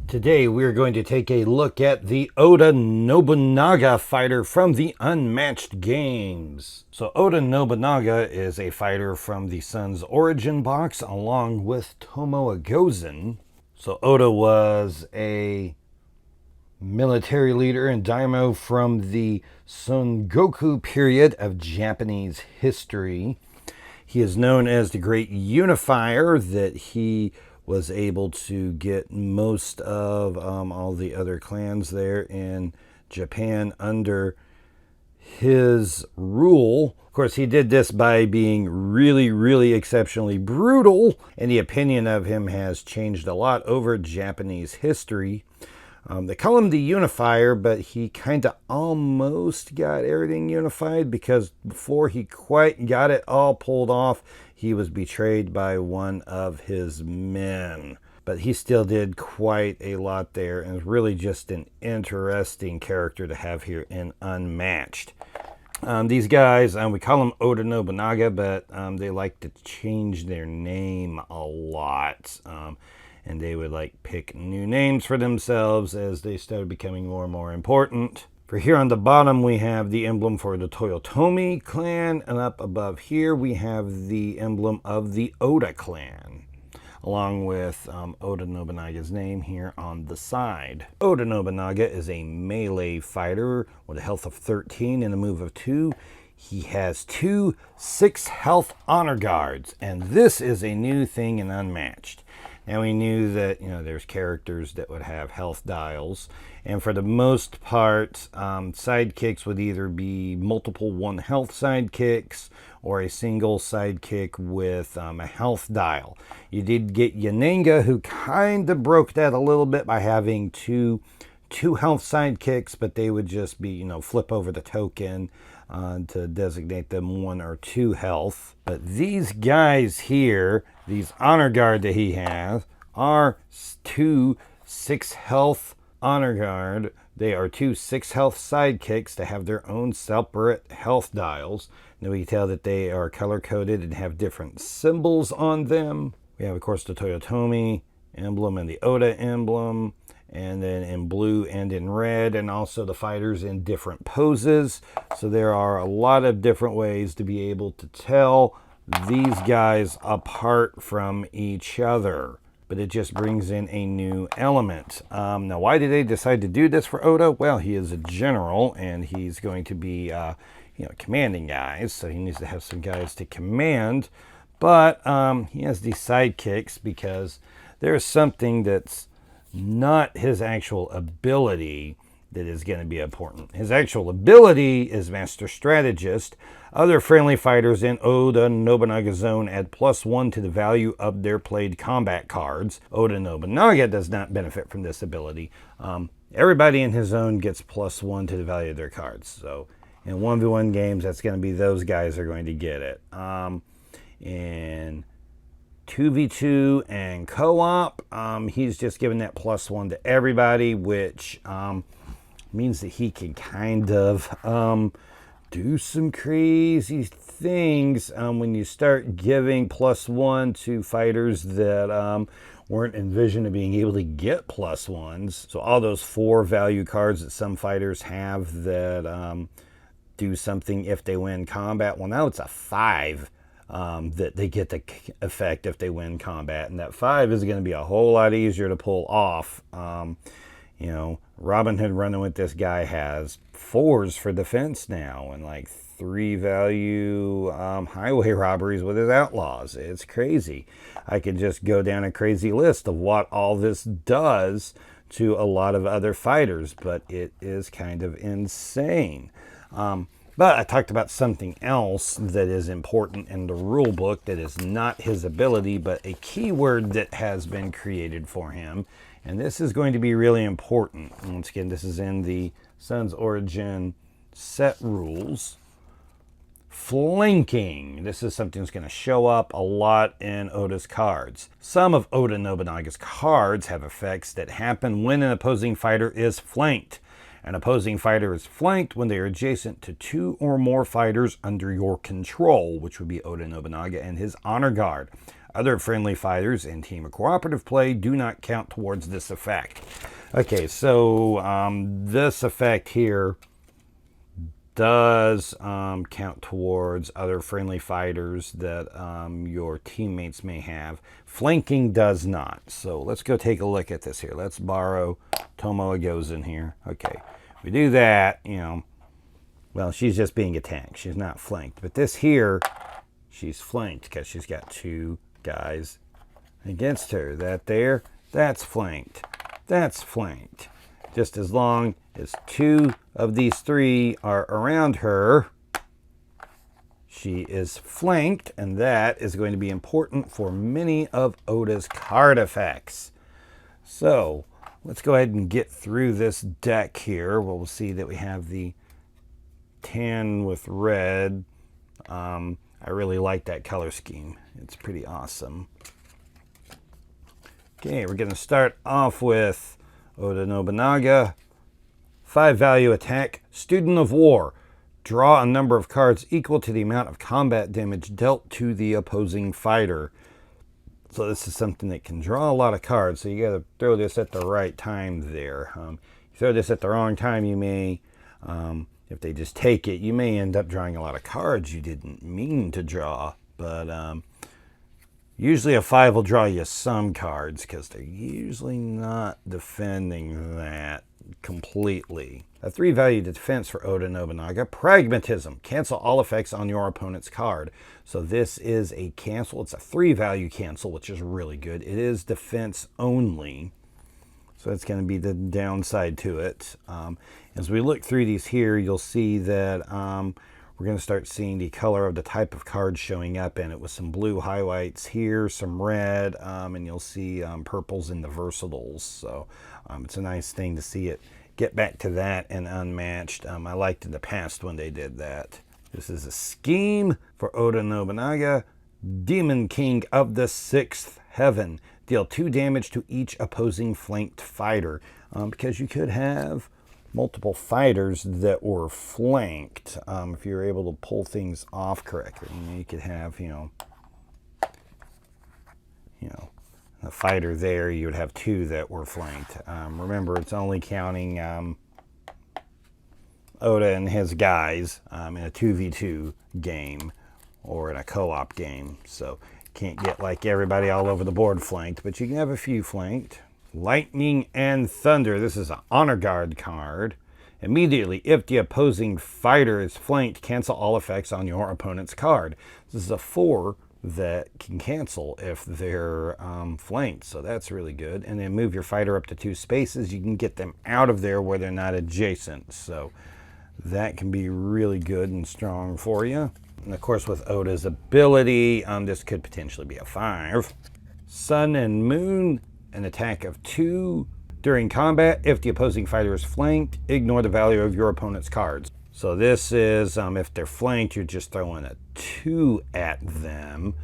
Today we're going to take a look at the Oda Nobunaga fighter from the Unmatched games. So Oda Nobunaga is a fighter from the Sun's Origin box along with Tomoe Gozen. So Oda was a military leader and daimyo from the Son Goku period of Japanese history. He is known as the Great Unifier, that he was able to get most of all the other clans there in Japan under his rule. Of course, he did this by being really, really exceptionally brutal, and the opinion of him has changed a lot over Japanese history. They call him the Unifier, but he kind of almost got everything unified, because before he quite got it all pulled off, he was betrayed by one of his men. But he still did quite a lot there, and is really just an interesting character to have here in Unmatched. These guys, we call them Oda Nobunaga, but they like to change their name a lot. And they would pick new names for themselves as they started becoming more and more important. For here on the bottom, we have the emblem for the Toyotomi clan, and up above here we have the emblem of the Oda clan, along with Oda Nobunaga's name here on the side. Oda Nobunaga is a melee fighter with a health of 13 and a move of 2. He has 2 6 health honor guards, and this is a new thing in Unmatched. Now, we knew that, there's characters that would have health dials. And for the most part, sidekicks would either be multiple 1 health sidekicks or a single sidekick with a health dial. You did get Yanenga, who kind of broke that a little bit by having two health sidekicks, but they would just be, flip over the token to designate them 1 or 2 health. But these guys here, these honor guard that he has, are 2 6 health honor guard. They are 2 6 health sidekicks to have their own separate health dials. Now we can tell that they are color coded and have different symbols on them. We have, of course, the Toyotomi emblem and the Oda emblem, and then in blue and in red, and also the fighters in different poses. So there are a lot of different ways to be able to tell these guys apart from each other. But it just brings in a new element. Now, why did they decide to do this for Oda? Well, he is a general, and he's going to be commanding guys, so he needs to have some guys to command. But he has these sidekicks because there's something that's not his actual ability that is going to be important. His actual ability is Master Strategist. Other friendly fighters in Oda Nobunaga zone add +1 to the value of their played combat cards. Oda Nobunaga does not benefit from this ability. Everybody in his zone gets +1 to the value of their cards. So in 1v1 games, that's going to be those guys are going to get it. In 2v2 and co-op, he's just giving that +1 to everybody, which means that he can kind of do some crazy things when you start giving +1 to fighters that weren't envisioned of being able to get +1s. So all those 4 value cards that some fighters have that do something if they win combat, well, now it's a 5 that they get the effect if they win combat, and that 5 is going to be a whole lot easier to pull off. Robin Hood running with this guy has 4s for defense now, and 3 value highway robberies with his outlaws. It's crazy. I could just go down a crazy list of what all this does to a lot of other fighters, but it is kind of insane. But I talked about something else that is important in the rule book that is not his ability, but a keyword that has been created for him. And this is going to be really important. Once again, this is in the Sun's Origin set rules. Flanking. This is something that's going to show up a lot in Oda's cards. Some of Oda Nobunaga's cards have effects that happen when an opposing fighter is flanked. An opposing fighter is flanked when they are adjacent to 2 or more fighters under your control, which would be Oda Nobunaga and his honor guard. Other friendly fighters in team or cooperative play do not count towards this effect. Okay, so this effect here does count towards other friendly fighters that your teammates may have. Flanking does not. So let's go take a look at this here. Let's borrow Tomoe Gozen here. Okay, we do that, you know, well, she's just being attacked. She's not flanked. But this here, she's flanked because she's got two guys against her. That there, that's flanked. That's flanked. Just as long as two of these three are around her, she is flanked, and that is going to be important for many of Oda's card effects. So let's go ahead and get through this deck here. We'll see that we have the tan with red. I really like that color scheme. It's pretty awesome. Okay, we're going to start off with Oda Nobunaga. 5-value attack, Student of War. Draw a number of cards equal to the amount of combat damage dealt to the opposing fighter. So this is something that can draw a lot of cards, so you got to throw this at the right time there. You throw this at the wrong time, you may, if they just take it, you may end up drawing a lot of cards you didn't mean to draw. But usually a 5 will draw you some cards because they're usually not defending that completely. A 3-value defense for Oda Nobunaga. Pragmatism. Cancel all effects on your opponent's card. So this is a cancel. It's a 3-value cancel, which is really good. It is defense only. So that's going to be the downside to it. As we look through these here, you'll see that we're going to start seeing the color of the type of card showing up in it with some blue highlights here, some red, and you'll see purples in the versatiles. So it's a nice thing to see it get back to that and Unmatched. I liked in the past when they did that. This is a scheme for Oda Nobunaga. Demon King of the 6th Heaven. Deal 2 damage to each opposing flanked fighter. Because you could have multiple fighters that were flanked. If you're able to pull things off correctly, you could have, you know, a fighter there. You would have 2 that were flanked. Remember, it's only counting Oda and his guys in a 2v2 game or in a co-op game. So can't get like everybody all over the board flanked, but you can have a few flanked. Lightning and Thunder. This is an Honor Guard card. Immediately, if the opposing fighter is flanked, cancel all effects on your opponent's card. This is a 4 that can cancel if they're flanked, so that's really good. And then move your fighter up to 2 spaces. You can get them out of there where they're not adjacent, so that can be really good and strong for you. And of course, with Oda's ability, this could potentially be a 5. Sun and Moon. An attack of 2. During combat, if the opposing fighter is flanked, ignore the value of your opponent's cards. So this is, if they're flanked, you're just throwing a 2 at them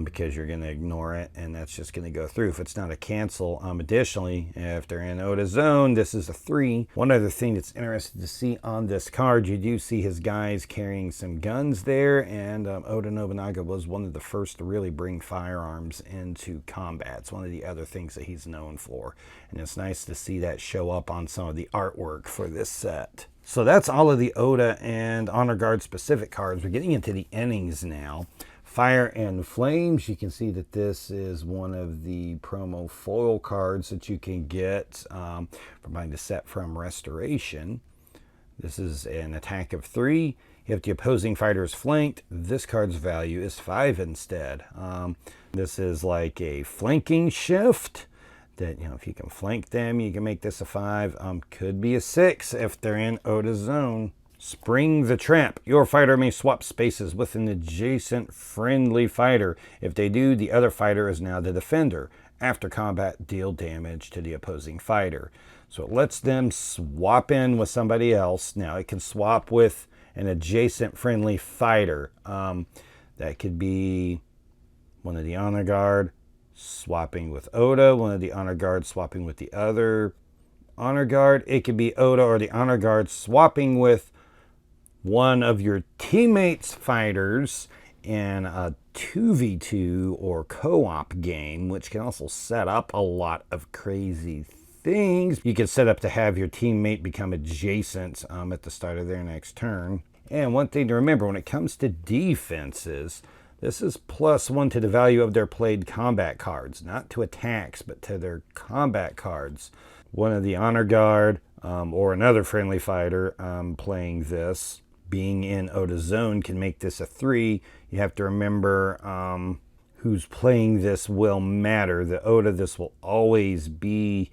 because you're going to ignore it, and that's just going to go through if it's not a cancel. Additionally, if they're in Oda's zone, this is a 3. One other thing that's interesting to see on this card, you do see his guys carrying some guns there, and Oda Nobunaga was one of the first to really bring firearms into combat. It's one of the other things that he's known for, and it's nice to see that show up on some of the artwork for this set. So that's all of the Oda and Honor Guard specific cards. We're getting into the innings now. Fire and Flames. You can see that this is one of the promo foil cards that you can get from buying the set from Restoration. This is an attack of 3. If the opposing fighter is flanked, this card's value is 5 instead. This is like a flanking shift. That, if you can flank them, you can make this a 5. Could be a 6 if they're in Oda's zone. Spring the Trap. Your fighter may swap spaces with an adjacent friendly fighter. If they do, the other fighter is now the defender. After combat, deal damage to the opposing fighter. So it lets them swap in with somebody else. Now it can swap with an adjacent friendly fighter. That could be one of the Honor Guard swapping with Oda, one of the Honor Guard swapping with the other Honor Guard. It could be Oda or the Honor Guard swapping with one of your teammates' fighters in a 2v2 or co-op game, which can also set up a lot of crazy things. You can set up to have your teammate become adjacent at the start of their next turn. And one thing to remember when it comes to defenses, this is +1 to the value of their played combat cards, not to attacks, but to their combat cards. One of the honor guard or another friendly fighter playing this, being in Oda's zone, can make this a 3. You have to remember who's playing this will matter. The Oda, this will always be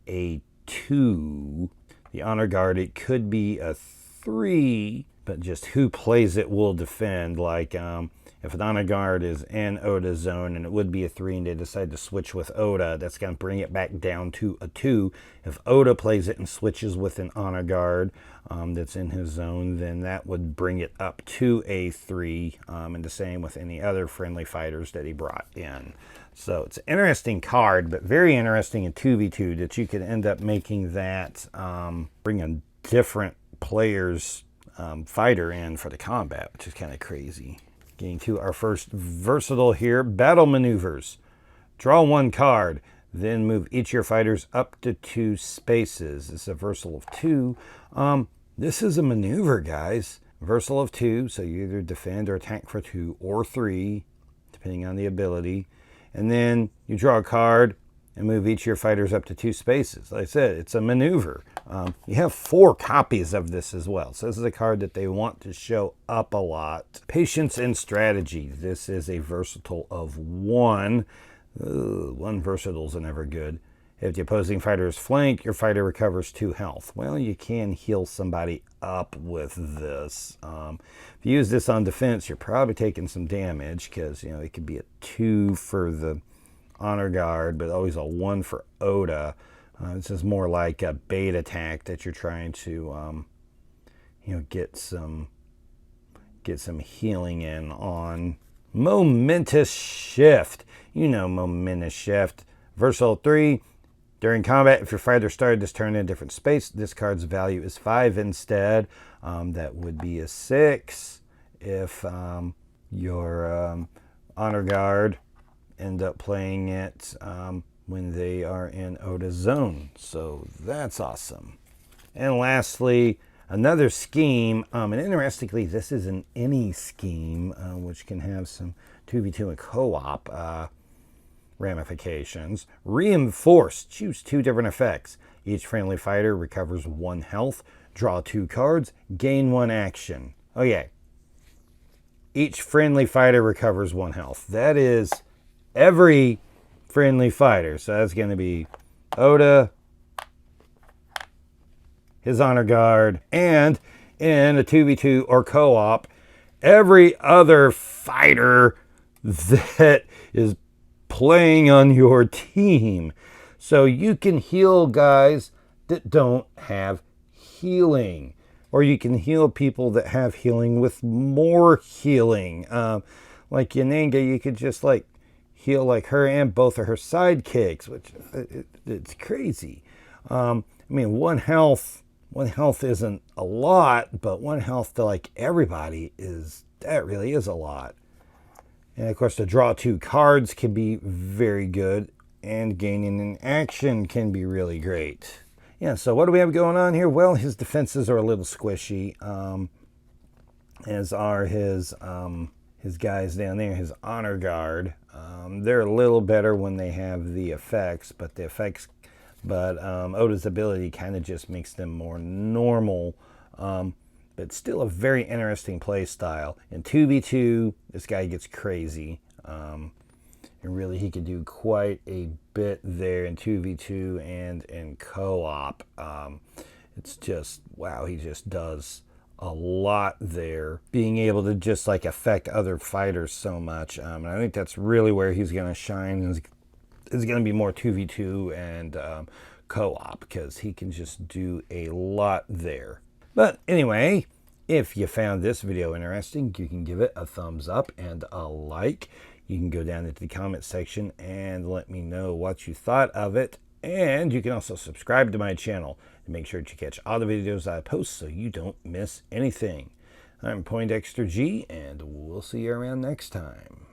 a 2. The honor guard, it could be a 3, but just who plays it will defend. Like if an honor guard is in Oda's zone and it would be a 3 and they decide to switch with Oda, that's going to bring it back down to a 2. If Oda plays it and switches with an honor guard that's in his zone, then that would bring it up to a 3, and the same with any other friendly fighters that he brought in. So it's an interesting card, but very interesting in 2v2 that you could end up making that bring a different player's fighter in for the combat, which is kind of crazy. Getting to our first versatile here, battle maneuvers. Draw 1 card, then move each of your fighters up to 2 spaces. This is a versatile of 2. This is a maneuver, guys. Versatile of 2, so you either defend or attack for 2 or 3, depending on the ability. And then you draw a card and move each of your fighters up to 2 spaces. Like I said, it's a maneuver. You have 4 copies of this as well. So this is a card that they want to show up a lot. Patience and strategy. This is a versatile of 1. 1 versatiles are never good. If the opposing fighter is flanked, your fighter recovers 2 health. Well, you can heal somebody up with this. If you use this on defense, you're probably taking some damage because, you know, it could be a 2 for the honor guard, but always a 1 for Oda. This is more like a bait attack that you're trying to, you know, get some healing in on. Momentous shift. You know, momentous shift. Versatile 3. During combat, if your fighter started this turn in a different space, this card's value is 5 instead. That would be a 6 if your honor guard end up playing it when they are in Oda's zone. So that's awesome. And lastly, another scheme. And interestingly, this is an any scheme, which can have some 2v2 and co-op ramifications. Reinforce. Choose 2 different effects. Each friendly fighter recovers 1 health. Draw 2 cards. Gain 1 action. Oh yeah. Each friendly fighter recovers 1 health. That is every friendly fighter. So that's going to be Oda, his honor guard, and in a 2v2 or co-op, every other fighter that is playing on your team. So you can heal guys that don't have healing, or you can heal people that have healing with more healing. Like Yananga, you could just like heal like her and both of her sidekicks, which it's crazy. I mean, 1 health isn't a lot, but 1 health to like everybody that really is a lot. And of course, to draw 2 cards can be very good, and gaining an action can be really great. Yeah, so what do we have going on here? Well, his defenses are a little squishy, as are his guys down there, his honor guard. They're a little better when they have the effects, but Oda's ability kind of just makes them more normal. But still a very interesting play style. In 2v2, this guy gets crazy. And really, he could do quite a bit there in 2v2 and in co-op. It's just, wow, he just does a lot there. Being able to just like affect other fighters so much. And I think that's really where he's going to shine. Is going to be more 2v2 and co-op, because he can just do a lot there. But anyway, if you found this video interesting, you can give it a thumbs up and a like. You can go down into the comment section and let me know what you thought of it. And you can also subscribe to my channel to make sure that you catch all the videos I post so you don't miss anything. I'm Poindexter G, and we'll see you around next time.